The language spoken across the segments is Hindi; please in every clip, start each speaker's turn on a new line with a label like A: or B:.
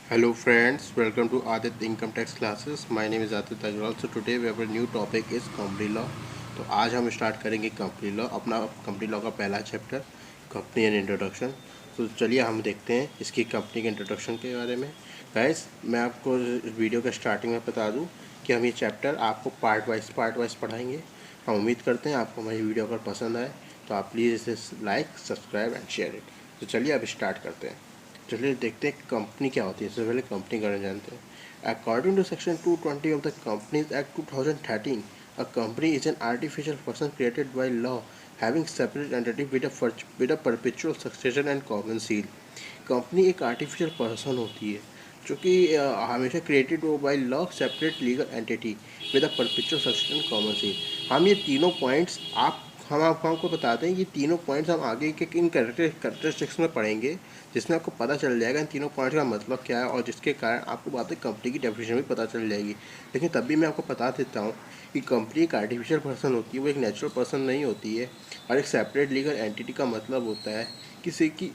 A: Hello friends, welcome to Adit Income Tax Classes. My name is Adit Agrawal. So today we have a new topic is company law. तो आज हम स्टार्ट करेंगे कंपनी लॉ, अपना कंपनी लॉ का पहला चैप्टर कंपनी एंड इंट्रोडक्शन. तो चलिए हम देखते हैं इसकी कंपनी के इंट्रोडक्शन के बारे में. गाइस, मैं आपको वीडियो के स्टार्टिंग में बता दूं कि हम ये चैप्टर आपको पार्ट वाइज पढ़ाएंगे. हम उम्मीद करते हैं आपको हमारी वीडियो अगर पसंद आए तो आप प्लीज़ इसे like, subscribe and share it. तो चलिए अब स्टार्ट करते हैं. चलिए देखते हैं कंपनी क्या होती है. सबसे पहले कंपनी करना जानते हैं. According to section 220 of the companies act 2013, a company is an artificial person created by law having separate entity with a perpetual succession and common seal. Company एक आर्टिफिशियल पर्सन होती है जो कि हमेशा क्रिएटेड हो by law separate legal entity with a perpetual succession and common seal. हम ये तीनों पॉइंट्स हम आपको बताते हैं. ये तीनों पॉइंट्स हम आगे के इन कैरेक्टरिस्टिक्स में पढ़ेंगे, जिसमें आपको पता चल जाएगा इन तीनों पॉइंट्स का मतलब क्या है, और जिसके कारण आपको बात है कंपनी की डेफिनेशन भी पता चल जाएगी. लेकिन तब भी मैं आपको बता देता हूँ कि कंपनी एक आर्टिफिशियल पर्सन होती है, वो एक नेचुरल पर्सन नहीं होती है. और एक सेपरेट लीगल एंटिटी का मतलब होता है किसी की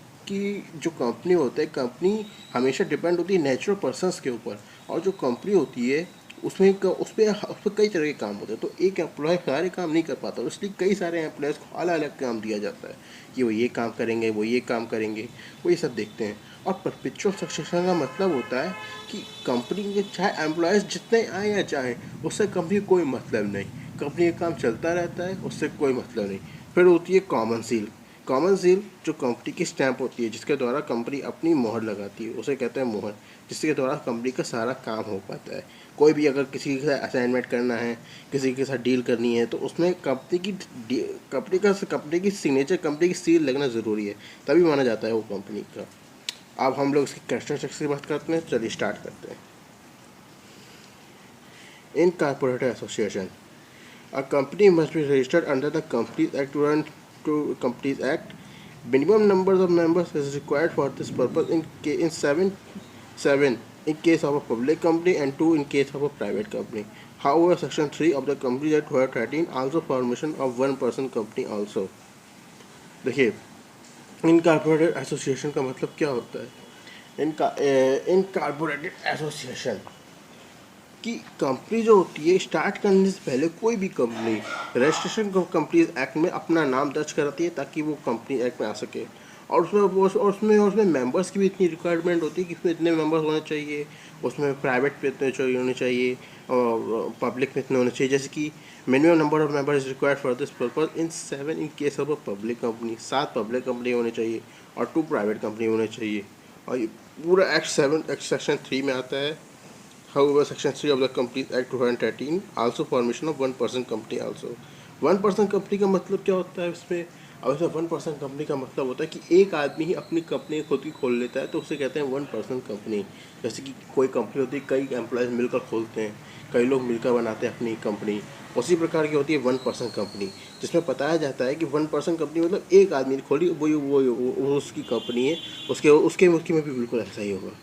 A: जो कंपनी होता है, कंपनी हमेशा डिपेंड होती है नेचुरल पर्सनस के ऊपर. और जो कंपनी होती है उस पर कई तरह के काम होते हैं. तो एक एम्प्लॉय सारे काम नहीं कर पाता, इसलिए कई सारे एम्प्लॉयज़ को अलग अलग काम दिया जाता है कि वो ये काम करेंगे, वो ये काम करेंगे, वो ये सब देखते हैं. और परपेचुअल सक्सेशन का मतलब होता है कि कंपनी के चाहे एम्प्लॉयज़ जितने आए या चाहें, उससे कंपनी कोई मतलब नहीं. कंपनी का काम चलता रहता है, उससे कोई मतलब नहीं. फिर होती है कॉमन सील. कॉमन सील जो कंपनी की स्टैंप होती है, जिसके द्वारा कंपनी अपनी मोहर लगाती है, उसे कहते हैं मोहर. जिसके द्वारा कंपनी का सारा काम हो पाता है. कोई भी अगर किसी के साथ असाइनमेंट करना है, किसी के साथ डील करनी है, तो उसमें कंपनी की सिग्नेचर, कंपनी की सील लगना ज़रूरी है, तभी माना जाता है वो कंपनी का. अब हम लोग इसकी कैरेक्टरिस्टिक्स की बात करते हैं. चलिए स्टार्ट करते हैं. Incorporate association, a company must be registered under the Companies Act to Companies Act. Minimum numbers of members is required for this purpose in seven in case of a public company and 2 in case of a private company. However, Section 3 of the Companies Act 2013 also formation of one person company also. देखिए, इनकॉर्पोरेटेड एसोसिएशन का मतलब क्या होता है. इनकॉर्पोरेटेड एसोसिएशन कि कंपनी जो होती है, स्टार्ट करने से पहले कोई भी कंपनी रजिस्ट्रेशन कंपनीज एक्ट में अपना नाम दर्ज कराती है ताकि वो कंपनी एक्ट में आ सके. और उसमें मेंबर्स की भी इतनी रिक्वायरमेंट होती है कि उसमें इतने मेंबर्स होने चाहिए, उसमें प्राइवेट पे इतने चाहिए होने चाहिए, और पब्लिक में इतने होने चाहिए. जैसे कि minimum number of members is required for this purpose in 7 in case of a public company. 7 public company होनी चाहिए और 2 प्राइवेट कंपनी होने चाहिए. और ये पूरा एक्ट सेक्शन 3 में आता है. However, Section 3 of the Companies Act 2013 also formation of one person company also. One person company का मतलब क्या होता है इसमें. अब इसमें वन पर्सन कंपनी का मतलब होता है कि एक आदमी ही अपनी कंपनी खुद की खोल लेता है, तो उसे कहते हैं वन पर्सन कंपनी. जैसे कि कोई कंपनी होती है, कई एम्प्लॉयज़ मिलकर खोलते हैं, कई लोग मिलकर बनाते हैं अपनी कंपनी. उसी प्रकार की होती है वन पर्सन कंपनी, जिसमें बताया जाता है कि वन पर्सन कंपनी मतलब एक आदमी ने खोली, वो उसकी कंपनी है. उसके उसके मुल्क में भी बिल्कुल ऐसा ही होगा.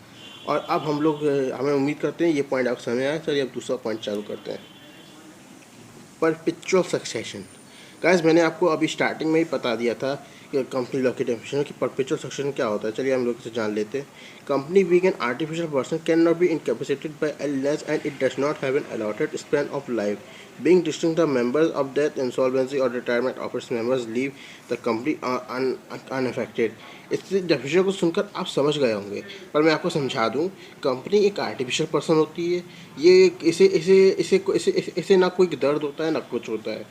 A: और अब हमें उम्मीद करते हैं ये पॉइंट आपको समझ आया. चलिए अब दूसरा पॉइंट चालू करते हैं. Perpetual succession. गाइस, मैंने आपको अभी स्टार्टिंग में ही बता दिया था कि कंपनी लॉ की डेफिनेशन की परपेचुअल सक्सेशन क्या होता है. चलिए हम लोग इसे जान लेते हैं. Company being an artificial person can not be incapacitated by illness and it does not have an allotted span of life. Being distinct the members of death, insolvency or retirement of its members leave the company unaffected. इस डेफिनेशन को सुनकर आप समझ गए होंगे, पर मैं आपको समझा दूं. कंपनी एक आर्टिफिशियल पर्सन होती है. ये इसे इसे इसे इसे इसे, इसे ना कोई दर्द होता है ना कुछ होता है.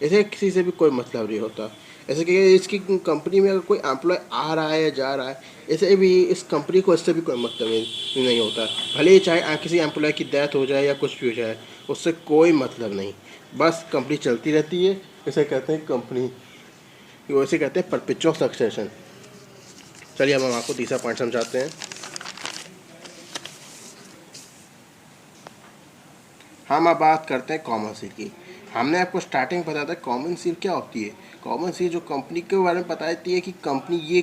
A: इसे किसी से भी कोई मतलब नहीं होता. ऐसे कि इसकी कंपनी में अगर कोई एम्प्लॉय आ रहा है या जा रहा है, इसे भी इस कंपनी को इससे भी कोई मतलब नहीं होता. भले ही चाहे किसी एम्प्लॉय की डेथ हो जाए या कुछ भी हो जाए, उससे कोई मतलब नहीं. बस कंपनी चलती रहती है. इसे कहते हैं कंपनी, वैसे कहते हैं परपेचुअल सक्सेशन. चलिए अब हम आपको तीसरा पॉइंट समझाते हैं. हम अब बात करते हैं कॉमन सील की. हमने आपको स्टार्टिंग बताया था कॉमन सील क्या होती है। कॉमन सील जो कंपनी के बारे में बताती है कि कंपनी ये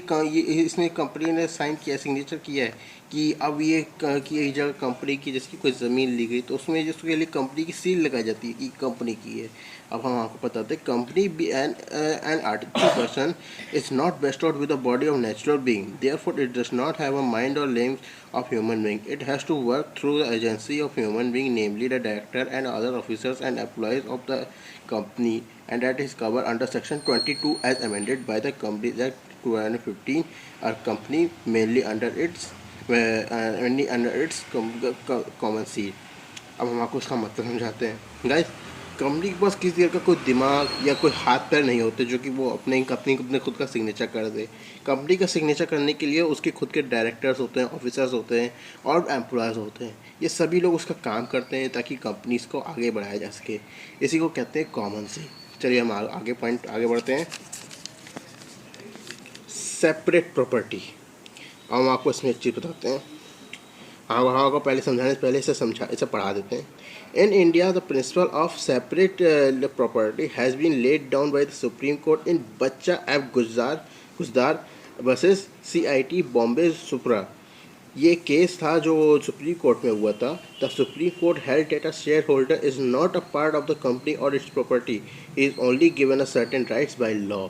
A: इसमें कंपनी ने साइन किया, सिग्नेचर किया है कि अब ये कि एक जगह कंपनी की जैसे कोई ज़मीन ली गई तो उसमें जिसके लिए कंपनी की सील लगाई जाती है कि कंपनी की है। अब हम आपको बताते हैं company be an artificial person is not best out with the body of natural being, therefore it does not have a mind और limbs of human being. It has to work through the agency of human being, namely the director and other officers and employees of the company, and that is covered under section 22 as amended by the Companies Act 2015. A company mainly under its common seal. अब हम आपको उसका मतलब समझाते हैं गाइस। कंपनी के पास किसी तरह का कोई दिमाग या कोई हाथ पैर नहीं होते जो कि वो अपने खुद का सिग्नेचर कर दे। कंपनी का सिग्नेचर करने के लिए उसके खुद के डायरेक्टर्स होते हैं, ऑफिसर्स होते हैं और एम्प्लॉयज़ होते हैं। ये सभी लोग उसका काम करते हैं ताकि कंपनीज को आगे बढ़ाया जा सके। इसी को कहते हैं कॉमन सी। चलिए हम आगे बढ़ते हैं। Separate property. हम आपको इसमें एक चीज़ बताते हैं। हाँ को पहले समझाने से पहले इसे पढ़ा देते हैं। In India the principle of separate property has been laid down by the Supreme Court in Bacha F Guzdar versus CIT Bombay supra. ये केस था जो सुप्रीम कोर्ट में हुआ था। The Supreme Court held that a share holder is not a part of the company और its property is only given a certain rights by law.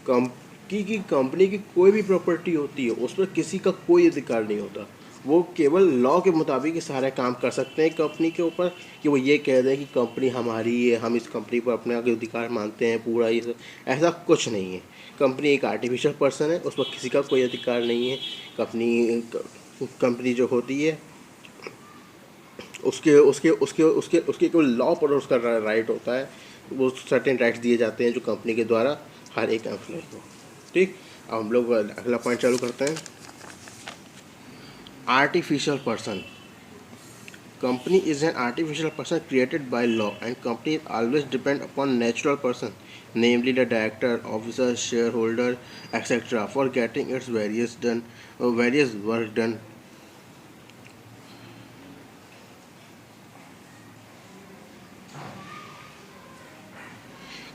A: Company की कोई भी प्रॉपर्टी होती है उस पर किसी का कोई अधिकार नहीं होता। वो केवल लॉ के मुताबिक ही सारे काम कर सकते हैं कंपनी के ऊपर कि वो ये कह दें कि कंपनी हमारी है, हम इस कंपनी पर अपने अधिकार मानते हैं पूरा। ये ऐसा कुछ नहीं है। कंपनी एक आर्टिफिशियल पर्सन है, उस पर किसी का कोई अधिकार नहीं है। कंपनी जो होती है उसके उसके उसके उसके उसके केवल लॉ पर उसका राइट होता है। वो सर्टेन राइट्स दिए जाते हैं जो कंपनी के द्वारा हर एक एम्प्लॉय को। ठीक, अब हम लोग अगला पॉइंट चालू करते हैं। Artificial person. Company is an artificial person created by law, and companies always depend upon natural person, namely the director, officer, shareholder, etc., for getting its various work done.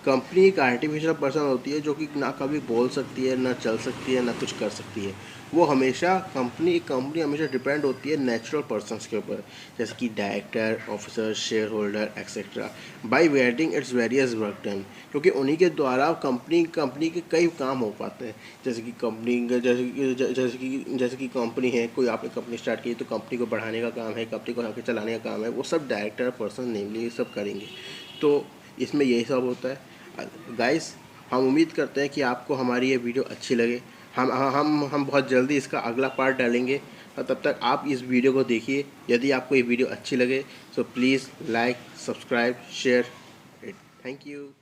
A: Company एक आर्टिफिशियल पर्सन होती है जो कि ना कभी बोल सकती है, ना चल सकती है, ना कुछ कर सकती है। वो हमेशा कंपनी हमेशा डिपेंड होती है नेचुरल पर्सन्स के ऊपर, जैसे कि director, officer, share holder etcetera, by waiting its various work done, क्योंकि उन्हीं के द्वारा कंपनी के कई काम हो पाते हैं। जैसे कि कंपनी है, कोई आपने कंपनी स्टार्ट की तो कंपनी को बढ़ाने का काम है, कंपनी को आगे चलाने का काम है, वो सब डायरेक्टर पर्सन नेमली ये सब करेंगे। तो इसमें यही सब होता है गाइस। हम उम्मीद करते हैं कि आपको हमारी ये वीडियो अच्छी लगे। हम बहुत जल्दी इसका अगला पार्ट डालेंगे और तब तक आप इस वीडियो को देखिए। यदि आपको ये वीडियो अच्छी लगे तो please like, subscribe, share it. Thank you.